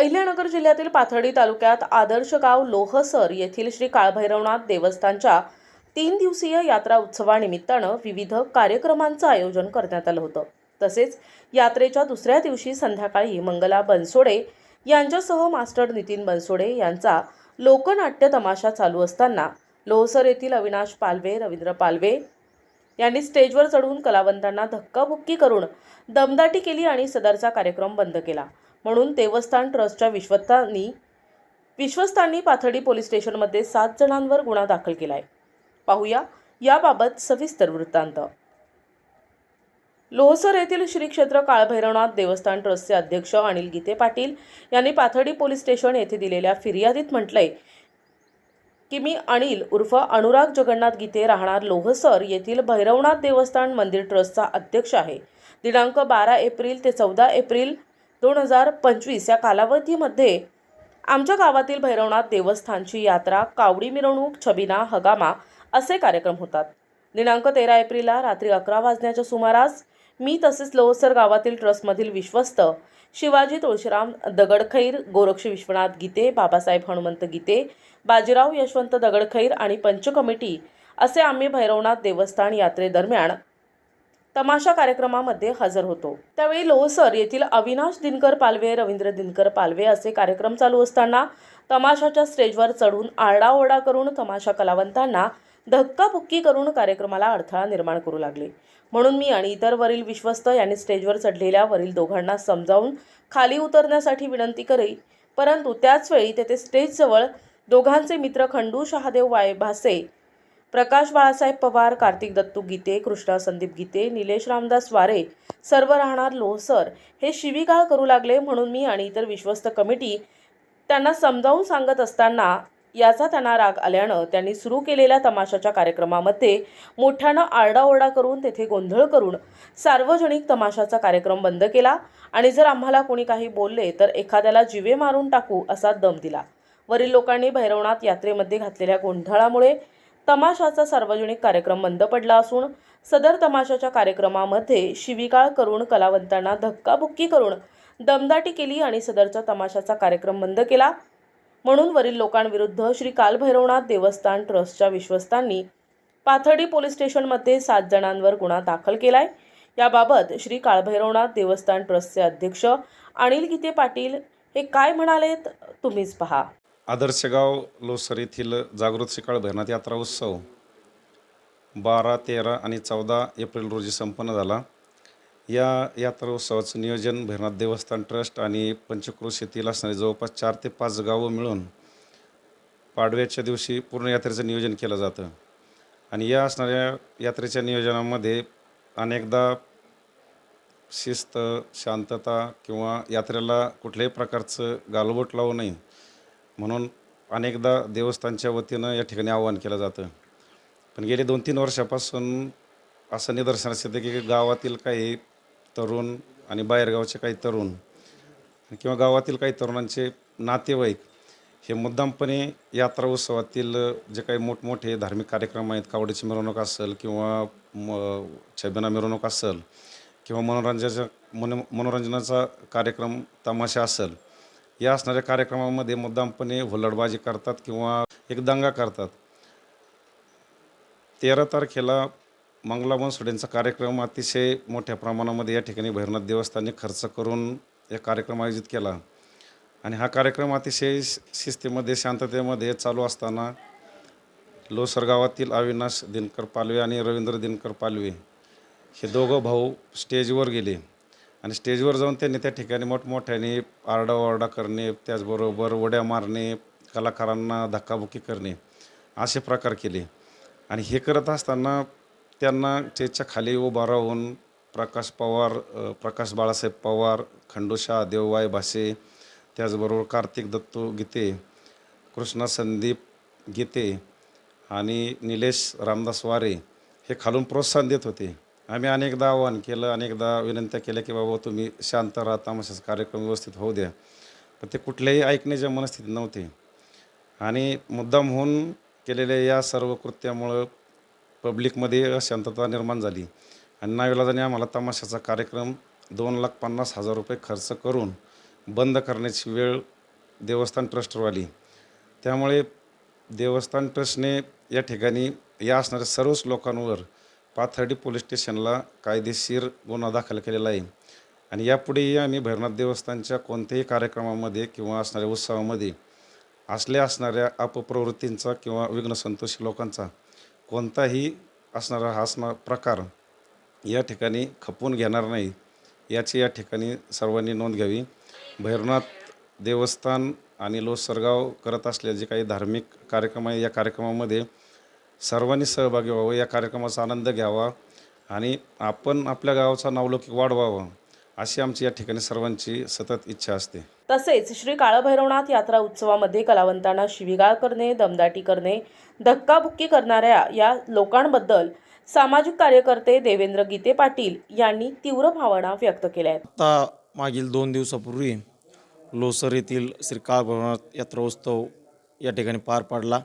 अहिल्यानगर जिल्ह्यातील पाथर्डी तालुक्यात आदर्श गाव लोहसर येथील श्री काळभैरवनाथ देवस्थानच्या 3 दिवसीय यात्रा उत्सवानिमित्तानं विविध कार्यक्रमांचं आयोजन करण्यात आलं होतं। तसेच यात्रेच्या दुसऱ्या दिवशी संध्याकाळी मंगला बनसोडे यांच्यासह मास्टर नितीन बनसोडे यांचा लोकनाट्य तमाशा चालू असताना लोहसर येथील अविनाश पालवे, रवींद्र पालवे यांनी स्टेजवर चढून कलावंतांना धक्काबुक्की करून दमदाटी केली आणि सदरचा कार्यक्रम बंद केला। म्हणून देवस्थान ट्रस्टच्या विश्वस्तांनी पाथर्डी पोलीस स्टेशनमध्ये 7 जणांवर गुन्हा दाखल केलाय। पाहूया याबाबत सविस्तर वृत्तांत। लोहसर येथील श्री क्षेत्र काळभैरवनाथ देवस्थान ट्रस्टचे अध्यक्ष अनिल गीते पाटील यांनी पाथर्डी पोलीस स्टेशन येथे दिलेल्या फिर्यादीत म्हटलंय की मी अनिल उर्फ अनुराग जगन्नाथ गीते राहणार लोहसर येथील भैरवनाथ देवस्थान मंदिर ट्रस्टचा अध्यक्ष आहे। दिनांक 12 एप्रिल ते 14 एप्रिल 2025 या कालावधीमध्ये आमच्या गावातील भैरवनाथ देवस्थानची यात्रा, कावडी मिरवणूक, छबिना, हगामा असे कार्यक्रम होतात। दिनांक 13 एप्रिलला रात्री 11 वाजण्याच्या सुमारास मी तसेच लोहसर गावातील ट्रस्टमधील विश्वस्त शिवाजी तुळशीराम दगडखैर, गोरक्ष विश्वनाथ गीते, बाबासाहेब हनुमंत गीते, बाजीराव यशवंत दगडखैर आणि पंच कमिटी असे आम्ही भैरवनाथ देवस्थान यात्रेदरम्यान तमाशा कार्यक्रमामध्ये हजर होतो। त्यावेळी लोहसर येथील अविनाश दिनकर पालवे, रवींद्र दिनकर पालवे असे कार्यक्रम चालू असताना तमाशाच्या स्टेजवर चढून आरडाओरडा करून तमाशा कलावंतांना धक्काबुक्की करून कार्यक्रमाला अडथळा निर्माण करू लागले। म्हणून मी आणि इतर वरील विश्वस्त यांनी स्टेजवर चढलेल्या वरील दोघांना समजावून खाली उतरण्यासाठी विनंती केली, परंतु त्याच वेळी तेथे स्टेजजवळ दोघांचे मित्र खंडू शहादेव भासे, प्रकाश बाळासाहेब पवार, कार्तिक दत्तू गीते, कृष्णा संदीप गीते, निलेश रामदास वारे सर्व राहणार लोहसर हे शिवीगाळ करू लागले। म्हणून मी आणि इतर विश्वस्त कमिटी त्यांना समजावून सांगत असताना याचा त्यांना राग आल्यानं त्यांनी सुरू केलेल्या तमाशाच्या कार्यक्रमामध्ये मोठ्यानं आरडाओरडा करून तेथे गोंधळ करून सार्वजनिक तमाशाचा कार्यक्रम बंद केला आणि जर आम्हाला कोणी काही बोलले तर एखाद्याला जीवे मारून टाकू असा दम दिला। वरील लोकांनी भैरवनाथ यात्रेमध्ये घातलेल्या गोंधळामुळे तमाशाचा सार्वजनिक कार्यक्रम बंद पडला असून सदर तमाशाच्या कार्यक्रमामध्ये शिवीगाळ करून कलावंतांना धक्काबुक्की करून दमदाटी केली आणि सदरचा तमाशाचा कार्यक्रम बंद केला। म्हणून वरील लोकांविरुद्ध श्री काळभैरवनाथ देवस्थान ट्रस्टच्या विश्वस्तांनी पाथर्डी पोलीस स्टेशनमध्ये 7 जणांवर गुन्हा दाखल केलाय। याबाबत श्री काळभैरवनाथ देवस्थान ट्रस्टचे अध्यक्ष अनिल गीते पाटील हे काय म्हणालेत तुम्हीच पहा। आदर्श गाव लोहसर येथील जागृत श्री काळभैरवनाथ यात्रा उत्सव 12, 13 आणि 14 एप्रिल रोजी संपन्न झाला। या यात्रा उत्सवाचं नियोजन भैरवनाथ देवस्थान ट्रस्ट आणि पंचक्रोश येथील असणारे जवळपास 4 ते 5 गावं मिळून पाडव्याच्या दिवशी पूर्ण यात्रेचं नियोजन केलं जातं आणि या असणाऱ्या यात्रेच्या नियोजनामध्ये अनेकदा शिस्त, शांतता किंवा यात्रेला कुठल्याही प्रकारचं गालबोट लावू नये म्हणून अनेकदा देवस्थानच्या वतीनं या ठिकाणी आवाहन केलं जातं। पण गेले 2-3 वर्षापासून असं निदर्शनास येतं की गावातील काही तरुण आणि बाहेरगावचे काही तरुण किंवा गावातील काही तरुणांचे नातेवाईक हे मुद्दामपणे यात्रा उत्सवातील जे काही मोठमोठे धार्मिक कार्यक्रम आहेत, कावडीची मिरवणूक असेल किंवा छबिना मिरवणूक असेल किंवा मनोरंजनाचा कार्यक्रम तमाशा असेल, या असणाऱ्या कार्यक्रमामध्ये मुद्दामपणे हुल्लडबाजी करतात किंवा एक दंगा करतात। 13 तारखेला मंगला बनसोडेंचा कार्यक्रम अतिशय मोठ्या प्रमाणामध्ये या ठिकाणी भैरवनाथ देवस्थानने खर्च करून एक कार्यक्रम आयोजित केला आणि हा कार्यक्रम अतिशय शिस्तीमध्ये, शांततेमध्ये चालू असताना लोहसर गावातील अविनाश दिनकर पालवे आणि रवींद्र दिनकर पालवे हे दोघं भाऊ स्टेजवर गेले आणि स्टेजवर जाऊन त्यांनी त्या ठिकाणी मोठमोठ्याने आरडाओरडा करणे, त्याचबरोबर उड्या मारणे, कलाकारांना धक्काबुक्की करणे असे प्रकार केले आणि हे करत असताना त्यांना स्टेजच्या खाली उभा राहून प्रकाश बाळासाहेब पवार, खंडू शहादेव भासे, त्याचबरोबर कार्तिक दत्तू गीते, कृष्णा संदीप गीते आणि निलेश रामदास वारे हे खालून प्रोत्साहन देत होते। आम्ही अनेकदा आवाहन केलं, अनेकदा विनंत्या केल्या की बाबा तुम्ही शांत राहा, तमाशाचा कार्यक्रम व्यवस्थित होऊ द्या, पण ते कुठल्याही ऐकण्याच्या मनस्थितीत नव्हते आणि मुद्दाम होऊन केलेल्या या सर्व कृत्यामुळं पब्लिकमध्ये अशांतता निर्माण झाली आणि नाईलाजाने आम्हाला तमाशाचा कार्यक्रम 2,50,000 रुपये खर्च करून बंद करण्याची वेळ देवस्थान ट्रस्टवर आली. त्यामुळे देवस्थान ट्रस्टने या ठिकाणी या असणाऱ्या सर्वच लोकांवर पाथर्डी पोलीस स्टेशनला कायदेशीर गुन्हा दाखल केलेला आहे. आणि यापुढेही आम्ही भैरवनाथ देवस्थानच्या कोणत्याही कार्यक्रमामध्ये किंवा असणाऱ्या उत्सवामध्ये असणाऱ्या अपप्रवृत्तींचा किंवा विघ्नसंतोषी लोकांचा कोणताही असणारा प्रकार या ठिकाणी खपवून घेणार नाही, याची या ठिकाणी सर्वांनी नोंद घ्यावी. भैरवनाथ देवस्थान आणि लोसरगाव करत असलेले जे काही धार्मिक कार्यक्रम आहे, या कार्यक्रमामध्ये सर्वांनी सहभागी व्हावं, या कार्यक्रमाचा आनंद घ्यावा आणि आपण आपल्या गावाचा नावलौकिक वाढवावा, अशी आमची या ठिकाणी सर्वांची सतत इच्छा असते. तसेच श्री काळभैरवनाथ यात्रा उत्सवामध्ये कलावंतांना शिवीगाळ करणे, दमदाटी करणे, धक्काबुक्की करणाऱ्या या लोकांबद्दल सामाजिक कार्यकर्ते देवेंद्र गीते पाटील यांनी तीव्र भावना व्यक्त केल्या आहेत. आता मागील 2 दिवसापूर्वी लोसर येथील श्री काळभैरवनाथ यात्रा उत्सव या ठिकाणी पार पडला.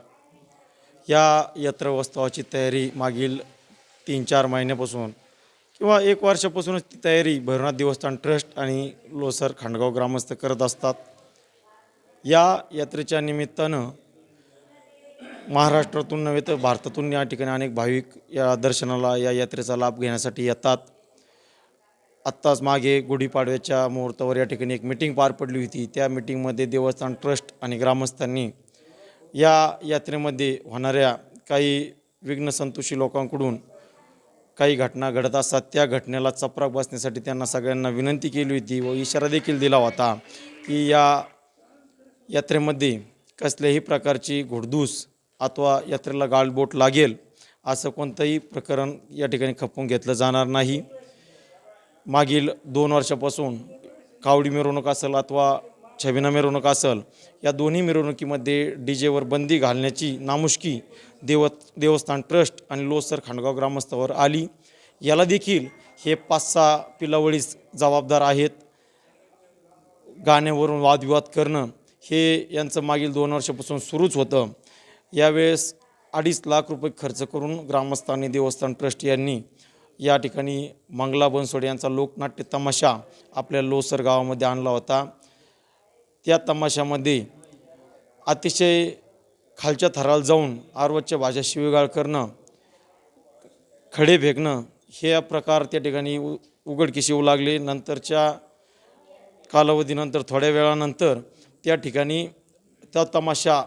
या यात्रा उत्सवाची तयारी मागील 3-4 महिन्यापासून किंवा 1 वर्षापासूनच ती तयारी भैरवनाथ देवस्थान ट्रस्ट आणि लोसर खांडगाव ग्रामस्थ करत असतात. या यात्रेच्या निमित्तानं महाराष्ट्रातून नव्हे तर भारतातून या ठिकाणी अनेक भाविक या दर्शनाला, या यात्रेचा लाभ घेण्यासाठी येतात. आत्ताच मागे गुढीपाडव्याच्या मुहूर्तावर या ठिकाणी एक मीटिंग पार पडली होती. त्या मीटिंगमध्ये देवस्थान ट्रस्ट आणि ग्रामस्थांनी या यात्रेमध्ये होणाऱ्या काही विघ्नसंतोषी लोकांकडून काही घटना घडत असतात, त्या घटनेला चपराक बसण्यासाठी त्यांना सगळ्यांना विनंती केली होती व इशारा देखील दिला होता की या यात्रेमध्ये कसल्याही प्रकारची घोडदूस अथवा यात्रेला गालबोट लागेल असं कोणतंही प्रकरण या ठिकाणी खपवून घेतलं जाणार नाही. मागील 2 वर्षापासून कावडी मिरवणूक असेल अथवा छबिना मिरवणूक असेल, या दोन्ही मिरवणुकीमध्ये डीजेवर बंदी घालण्याची नामुष्की देवस्थान ट्रस्ट आणि लोसर खांडगाव ग्रामस्थावर आली. याला देखील हे 5-6 पिलावळीस जबाबदार आहेत. गाण्यावरून वादविवाद करणं हे यांचं मागील 2 वर्षापासून सुरूच होतं. यावेळेस 2.5 लाख रुपये खर्च करून ग्रामस्थांनी देवस्थान ट्रस्ट यांनी या ठिकाणी मंगला बनसोडे यांचा लोकनाट्य तमाशा आपल्या लोसर गावामध्ये आणला होता. त्या तमाशामध्ये अतिशय खालच्या थराला जाऊन आरवच्या भाषा शिवीगाळ करणं, खडे फेकणं हे प्रकार त्या ठिकाणी उघडकीस येऊ लागले. नंतरच्या कालावधीनंतर थोड्या वेळानंतर त्या ठिकाणी त्या तमाशा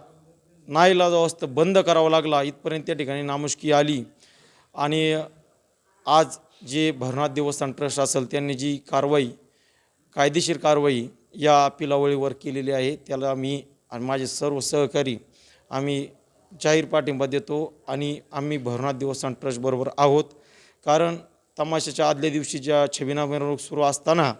नाईलाजावस्थेत बंद करावा लागला. इथपर्यंत त्या ठिकाणी नामुष्की आली आणि आज जे भैरवनाथ देवस्थान ट्रस्ट असेल त्यांनी जी कायदेशीर कारवाई या पिलावळीवर केलेली आहे, त्याला मी आणि माझे सर्व सहकारी आम्ही जाहीर पाठिंबा देतो आणि आम्ही भैरवनाथ देवस्थान ट्रस्टबरोबर आहोत. कारण तमाशाच्या आदल्या दिवशी ज्या छबिना मिरवणूक सुरू असताना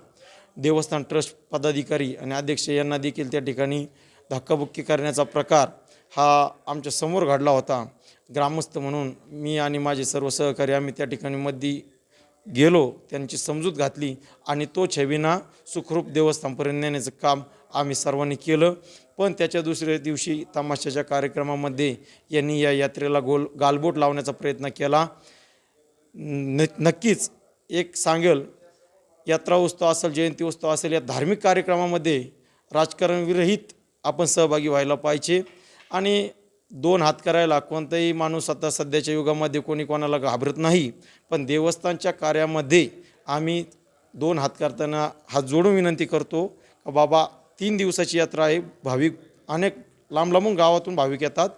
देवस्थान ट्रस्ट पदाधिकारी आणि अध्यक्ष यांना देखील त्या ठिकाणी धक्काबुक्की करण्याचा प्रकार हा आमच्या समोर घडला होता. ग्रामस्थ म्हणून मी आणि माझे सर्व सहकारी आम्ही त्या ठिकाणी मध्ये गेलो, त्यांची समजूत घातली आणि तो छबिना सुखरूप देवस्थानपर्यंत नेण्याचं काम आम्ही सर्वांनी केलं. पण त्याच्या दुसऱ्या दिवशी तमाशाच्या कार्यक्रमामध्ये यांनी या यात्रेला गालबोट लावण्याचा प्रयत्न केला. नक्कीच एक सांगेल, यात्रा उत्सव असेल, जयंती उत्सव असेल, या धार्मिक कार्यक्रमामध्ये राजकारण विरहित आपण सहभागी व्हायला पाहिजे. आणि 2 हात करायला कोणताही माणूस आता सध्याच्या युगामध्ये कोणी कोणाला घाबरत नाही. पण देवस्थानच्या कार्यामध्ये आम्ही 2 हात करताना हात जोडून विनंती करतो की बाबा 3 दिवसाची यात्रा आहे, भाविक अनेक लांबून गावातून भाविक येतात.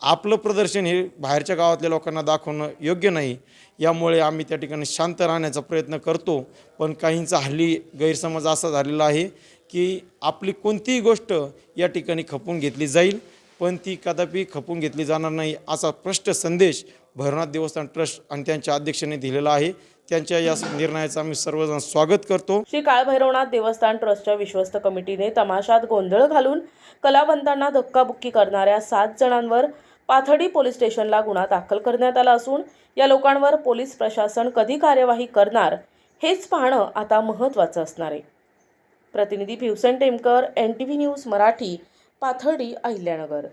आपलं प्रदर्शन हे बाहेरच्या गावातल्या लोकांना दाखवणं योग्य नाही. यामुळे आम्ही त्या ठिकाणी शांत राहण्याचा प्रयत्न करतो. पण काहींचा हल्ली गैरसमज असा झालेला आहे की आपली कोणतीही गोष्ट या ठिकाणी खपवून घेतली जाईल, पण ती कदापि खपवून घेतली जाणार नाही असा स्पष्ट संदेश भैरवनाथ देवस्थान ट्रस्ट आणि त्यांच्या अध्यक्षांनी दिलेला आहे. त्यांच्या या निर्णयाचं आम्ही सर्वजण स्वागत करतो. श्री काळभैरवनाथ देवस्थान ट्रस्टच्या विश्वस्त कमिटीने तमाशात गोंधळ घालून कलावंतांना धक्काबुक्की करणाऱ्या 7 जणांवर पाथर्डी पोलीस स्टेशनला गुन्हा दाखल करण्यात आला असून या लोकांवर पोलीस प्रशासन कधी कार्यवाही करणार हेच पाहणं आता महत्त्वाचं असणार आहे. प्रतिनिधी भिवसन टेमकर, NTV न्यूज मराठी, पाथर्डी, अहिल्यानगर.